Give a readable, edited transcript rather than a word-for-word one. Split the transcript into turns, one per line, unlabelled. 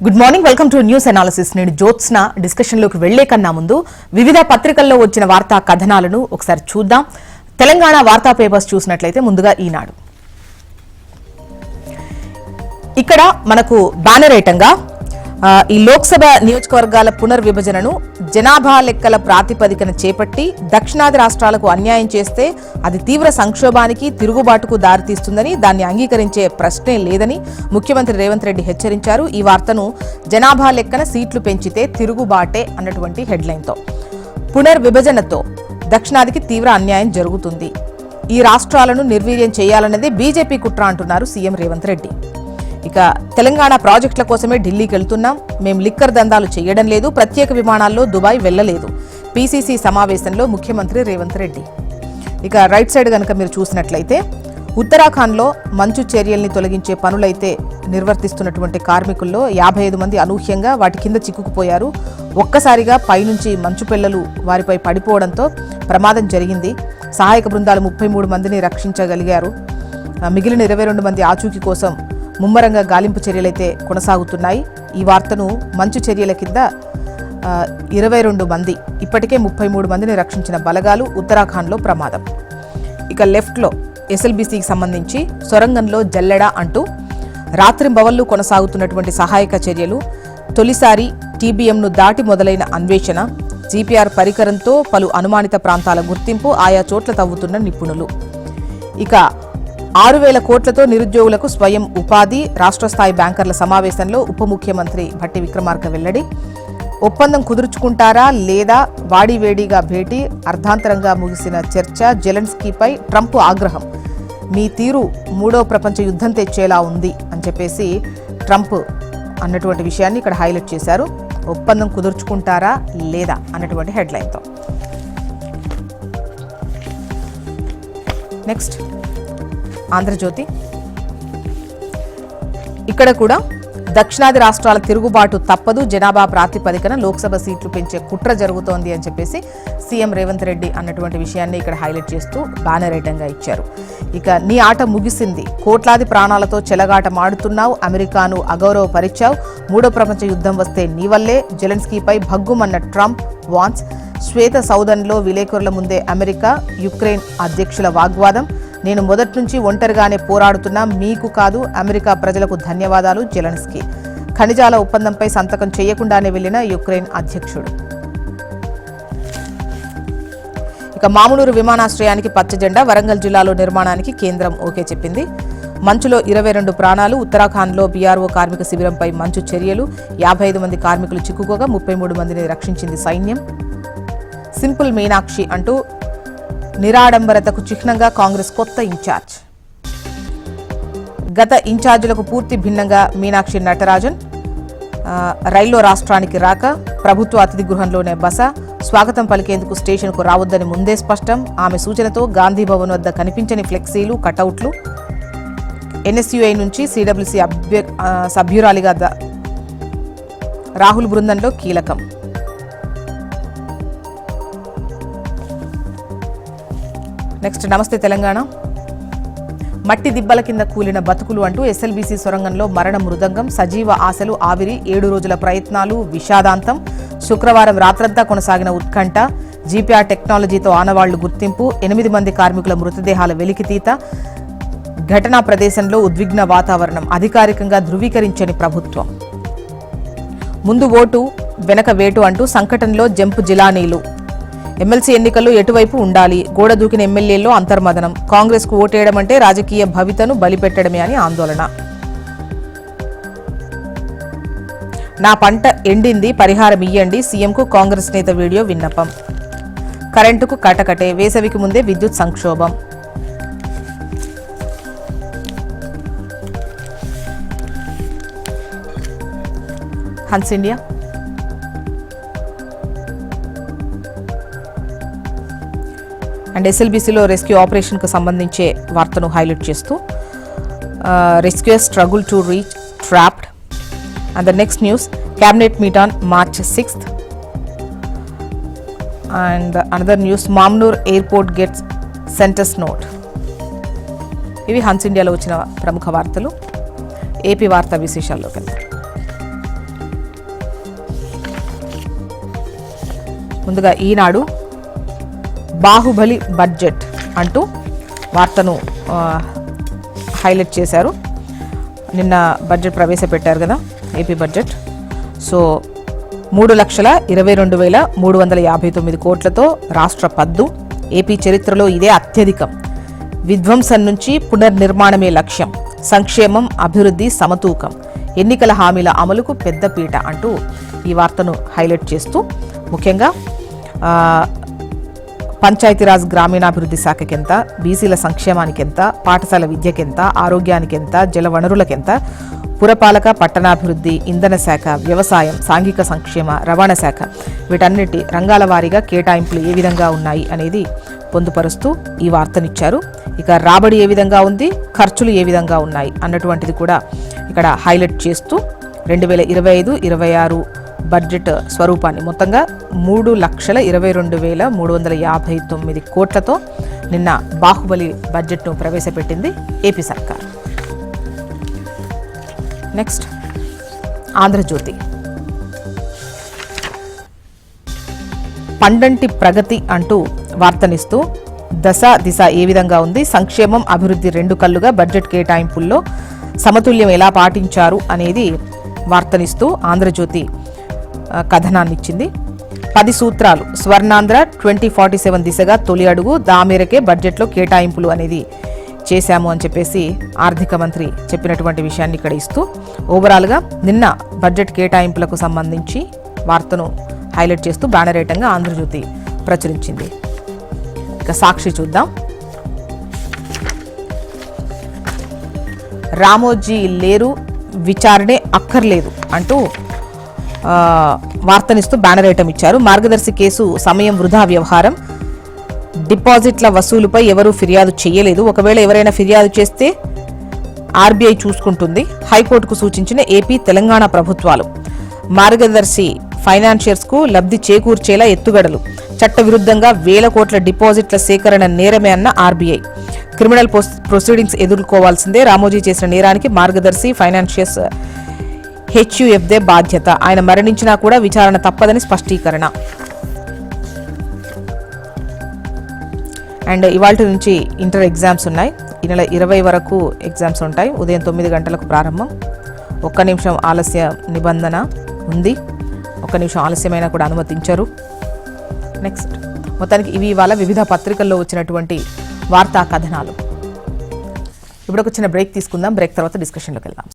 Good morning, welcome to news analysis. నేను జ్యోత్స్న. డిస్కషన్లోకి వెళ్లే కన్నా ముందు వివిధ పత్రికల్లో వచ్చిన వార్తా కథనాలను ఒకసారి చూద్దాం. తెలంగాణ వార్తా పేపర్స్ చూసినట్లయితే ముందుగా ఈనాడు. ఇక్కడ మనకు బ్యానర్ ఐటంగా ఈ లోక్సభ నియోజకవర్గాల పునర్విభజనను జనాభా లెక్కల ప్రాతిపదికన చేపట్టి దక్షిణాది రాష్ట్రాలకు అన్యాయం చేస్తే అది తీవ్ర సంక్షోభానికి, తిరుగుబాటుకు దారితీస్తుందని, దాన్ని అంగీకరించే ప్రశ్నే లేదని ముఖ్యమంత్రి రేవంత్ రెడ్డి హెచ్చరించారు. ఈ వార్తను జనాభా లెక్కన సీట్లు పెంచితే తిరుగుబాటే అన్నటువంటి హెడ్లైన్తో, పునర్విభజనతో దక్షిణాదికి తీవ్ర అన్యాయం జరుగుతుంది, ఈ రాష్ట్రాలను నిర్వీర్యం చేయాలన్నదే బీజేపీ కుట్ర అంటున్నారు సీఎం రేవంత్ రెడ్డి. ఇక తెలంగాణ ప్రాజెక్టుల కోసమే ఢిల్లీకి వెళ్తున్నాం, మేం లిక్కర్ దందాలు చేయడం లేదు, ప్రత్యేక విమానాల్లో దుబాయ్ వెళ్లలేదు, పీసీసీ సమావేశంలో ముఖ్యమంత్రి రేవంత్ రెడ్డి. ఇక రైట్ సైడ్ కనుక మీరు చూసినట్లయితే ఉత్తరాఖండ్లో మంచు చర్యల్ని తొలగించే పనులైతే నిర్వర్తిస్తున్నటువంటి కార్మికుల్లో 55 మంది అనూహ్యంగా వాటి కింద చిక్కుకుపోయారు. ఒక్కసారిగా పైనుంచి మంచు పిల్లలు వారిపై పడిపోవడంతో ప్రమాదం జరిగింది. సహాయక బృందాలు 33 మందిని రక్షించగలిగారు. మిగిలిన 22 మంది ఆచూకీ కోసం ముమ్మరంగా గాలింపు చర్యలైతే కొనసాగుతున్నాయి. ఈ వార్తను మంచు చర్యల కింద 22 మంది, ఇప్పటికే 33 మందిని రక్షించిన బలగాలు, ఉత్తరాఖండ్లో ప్రమాదం. ఇక లెఫ్ట్లో ఎస్ఎల్బీసీకి సంబంధించి సొరంగంలో జల్లెడ అంటూ రాత్రింబవళ్లు కొనసాగుతున్నటువంటి సహాయక చర్యలు, తొలిసారి టీబీఎంను దాటి మొదలైన అన్వేషణ, జీపీఆర్ పరికరంతో పలు అనుమానిత ప్రాంతాల గుర్తింపు, ఆయా చోట్ల తవ్వుతున్న నిపుణులు. ఇక 6,000 కోట్లతో నిరుద్యోగులకు స్వయం ఉపాధి, రాష్ట్ర స్థాయి బ్యాంకర్ల సమావేశంలో ఉప ముఖ్యమంత్రి భట్టి విక్రమార్క వెల్లడి. ఒప్పందం కుదుర్చుకుంటారా లేదా వాడివేడిగా భేటీ, అర్ధాంతరంగా ముగిసిన చర్చ, జెలెన్స్కీపై ట్రంప్ ఆగ్రహం, మీ తీరు మూడో ప్రపంచ యుద్ధం తెచ్చేలా ఉంది అని చెప్పేసి ట్రంప్ అన్నటువంటి విషయాన్ని ఇక్కడ హైలైట్ చేశారు. ఒప్పందం కుదుర్చుకుంటారా లేదా అన్నటువంటి హెడ్లైన్తో. నెక్స్ట్ ఆంధ్రజ్యోతి. ఇక్కడ కూడా దక్షిణాది రాష్ట్రాల తిరుగుబాటు తప్పదు, జనాభా ప్రాతిపదికన లోక్సభ సీట్లు పెంచే కుట్ర జరుగుతోంది అని చెప్పేసి సీఎం రేవంత్ రెడ్డి అన్నటువంటి విషయాన్ని ఇక్కడ హైలైట్ చేస్తూ బ్యానర్ ఐటంగా ఇచ్చారు. ఇక నీ ఆట ముగిసింది, కోట్లాది ప్రాణాలతో చెలగాట మాడుతున్నావు, అమెరికాను అగౌరవపరిచావు, మూడో ప్రపంచ యుద్ధం వస్తే నీ వల్లే, జెలెన్స్కీపై భగ్గుమన్న ట్రంప్ వాన్స్, శ్వేత సౌదన్లో విలేకరుల ముందే అమెరికా యుక్రెయిన్ అధ్యక్షుల వాగ్వాదం, నేను మొదటి నుంచి ఒంటరిగానే పోరాడుతున్నా, మీకు కాదు అమెరికా ప్రజలకు ధన్యవాదాలు జెలెన్స్కీ, ఖనిజాల ఒప్పందంపై సంతకం చేయకుండానే వెళ్లిన యుక్రెయిన్ అధ్యక్షుడు. ఇక మామునూరు విమానాశ్రయానికి పచ్చ జెండా, వరంగల్ జిల్లాలో నిర్మాణానికి కేంద్రం ఓకే చెప్పింది. మంచులో 22 ప్రాణాలు, ఉత్తరాఖండ్లో బీఆర్ఓ కార్మిక శిబిరంపై మంచు చర్యలు, 55 మంది కార్మికులు చిక్కుకోగా 33 మందిని రక్షించింది సైన్యం. సింపుల్ మీనాక్షి అంటూ నిరాడంబరతకు చిహ్నంగా కాంగ్రెస్ కొత్త ఇన్ఛార్జ్. గత ఇన్ఛార్జీలకు పూర్తి భిన్నంగా మీనాక్షి నటరాజన్. రైల్లో రాష్ట్రానికి రాక, ప్రభుత్వ అతిథి గృహంలోనే బస, స్వాగతం పలికేందుకు స్టేషన్కు రావద్దని ముందే స్పష్టం. ఆమె సూచనతో గాంధీ భవన్ వద్ద కనిపించని ఫ్లెక్సీలు, కటౌట్లు. ఎన్ఎస్యుఐ నుంచి సిడబ్ల్యూసీ సభ్యురాలిగా రాహుల్ బృందంలో కీలకం. నెక్స్ట్ నమస్తే తెలంగాణ. మట్టి దిబ్బల కింద కూలిన బతుకులు అంటూ ఎస్ఎల్బీసీ సొరంగంలో మరణ మృదంగం, సజీవ ఆశలు ఆవిరి, 7 రోజుల ప్రయత్నాలు విషాదాంతం. శుక్రవారం రాత్రంతా కొనసాగిన ఉత్కంఠ, జీపీఆర్ టెక్నాలజీతో ఆనవాళ్లు గుర్తింపు, 8 మంది కార్మికుల మృతదేహాల వెలికితీత. ఘటనా ప్రదేశంలో ఉద్విగ్న వాతావరణం, అధికారికంగా ధృవీకరించని ప్రభుత్వం. ముందు ఓటు వెనక వేటు అంటూ సంకటంలో జంపు జిలానీలు. ఎమ్మెల్సీ ఎన్నికల్లో ఎటువైపు ఉండాలి, గోడ దూకిన ఎమ్మెల్యేల్లో అంతర్మదనం, కాంగ్రెస్కు ఓటేయడం అంటే రాజకీయ భవితను బలిపెట్టడమే అని ఆందోళన. నా పంట ఎండింది, పరిహారం ఇయ్యండి, సీఎంకు కాంగ్రెస్ నేత వీడియో విన్నపం. కరెంటుకు కటకటే, వేసవికి ముందే విద్యుత్ సంక్షోభం. హన్స్ ఇండియా. అండ్ ఎస్ఎల్బీసీలో రెస్క్యూ ఆపరేషన్కు సంబంధించే వార్తను హైలైట్ చేస్తూ rescuers struggle to reach trapped. And the next news, cabinet meet on March 6th. And another news, Mamnoor airport gets centre's nod. ఇవి హన్స్ ఇండియాలో వచ్చిన ప్రముఖ వార్తలు. ఏపీ వార్తా విశేషాల్లోకి వెళ్తారు. ముందుగా ఈనాడు బాహుబలి బడ్జెట్ అంటూ వార్తను హైలైట్ చేశారు. నిన్న బడ్జెట్ ప్రవేశపెట్టారు కదా, ఏపీ బడ్జెట్. సో 3,22,359 కోట్లతో రాష్ట్ర పద్దు. ఏపీ చరిత్రలో ఇదే అత్యధికం. విధ్వంసం నుంచి పునర్నిర్మాణమే లక్ష్యం. సంక్షేమం, అభివృద్ధి సమతూకం. ఎన్నికల హామీల అమలుకు పెద్దపీట అంటూ ఈ వార్తను హైలైట్ చేస్తూ ముఖ్యంగా పంచాయతీరాజ్ గ్రామీణాభివృద్ధి శాఖకి ఎంత, బీసీల సంక్షేమానికి ఎంత, పాఠశాల విద్యకి ఎంత, ఆరోగ్యానికి ఎంత, జల వనరులకెంత, పురపాలక పట్టణాభివృద్ధి, ఇంధన శాఖ, వ్యవసాయం, సాంఘిక సంక్షేమ, రవాణా శాఖ వీటన్నిటి రంగాల వారీగా కేటాయింపులు ఏ విధంగా ఉన్నాయి అనేది పొందుపరుస్తూ ఈ వార్తనిచ్చారు. ఇక రాబడి ఏ విధంగా ఉంది, ఖర్చులు ఏ విధంగా ఉన్నాయి అన్నటువంటిది కూడా ఇక్కడ హైలైట్ చేస్తూ 2025-26 బడ్జెట్ స్వరూపాన్ని మొత్తంగా 3,22,359 కోట్లతో నిన్న బాహుబలి బడ్జెట్ను ప్రవేశపెట్టింది ఏపీ సర్కార్. నెక్స్ట్ ఆంధ్రజ్యోతి. పండంటి ప్రగతి అంటూ వార్తనిస్తూ దశ దిశ ఏ విధంగా ఉంది, సంక్షేమం అభివృద్ధి రెండు కళ్ళుగా బడ్జెట్ కేటాయింపుల్లో సమతుల్యం ఎలా పాటించారు అనేది వార్తనిస్తూ ఆంధ్రజ్యోతి కథనాన్ని ఇచ్చింది. 10 సూత్రాలు, స్వర్ణాంధ్ర 2047 దిశగా తొలి అడుగు, దామేరకే బడ్జెట్లో కేటాయింపులు అనేది చేశాము అని చెప్పేసి ఆర్థిక మంత్రి చెప్పినటువంటి విషయాన్ని ఇక్కడ ఇస్తూ ఓవరాల్గా నిన్న బడ్జెట్ కేటాయింపులకు సంబంధించి వార్తను హైలైట్ చేస్తూ బ్యానరేటంగా ఆంధ్రజ్యోతి ప్రచురించింది. ఇక సాక్షి చూద్దాం. రామోజీ లేరు, విచారణే అక్కర్లేదు అంటూ వార్తనిస్తూ బ్యానర్ ఐటమ్ ఇచ్చారు. మార్గదర్శి కేసు సమయం వృధా వ్యవహారం, డిపాజిట్ల వసూలుపై ఎవరూ ఫిర్యాదు చేయలేదు. ఒకవేళ ఎవరైనా ఫిర్యాదు చేస్తే ఆర్బీఐ చూసుకుంటుంది. హైకోర్టుకు సూచించిన ఏపీ, తెలంగాణ ప్రభుత్వాలు. మార్గదర్శి ఫైనాన్షియర్స్కు లబ్ధి చేకూర్చేలా ఎత్తుగడలు. చట్టవిరుద్ధంగా 1,000 కోట్ల డిపాజిట్ల సేకరణ నేరమే అన్న ఆర్బీఐ. క్రిమినల్ ప్రొసీడింగ్స్ ఎదుర్కోవాల్సిందే. రామోజీ చేసిన నేరానికి మార్గదర్శి ఫైనాన్షియర్స్ హెచ్యుఎఫ్దే బాధ్యత. ఆయన మరణించినా కూడా విచారణ తప్పదని స్పష్టీకరణ. అండ్ ఇవాల్టి నుంచి ఇంటర్ ఎగ్జామ్స్ ఉన్నాయి. ఈ నెల 20 వరకు ఎగ్జామ్స్ ఉంటాయి. ఉదయం 9 గంటలకు ప్రారంభం. 1 నిమిషం ఆలస్య నిబంధన ఉంది. 1 నిమిషం ఆలస్యమైనా కూడా అనుమతించరు. నెక్స్ట్ మొత్తానికి ఇవి ఇవాళ వివిధ పత్రికల్లో వచ్చినటువంటి వార్తా కథనాలు. ఇప్పుడు ఒక చిన్న బ్రేక్ తీసుకుందాం. బ్రేక్ తర్వాత డిస్కషన్లోకి వెళ్దాం.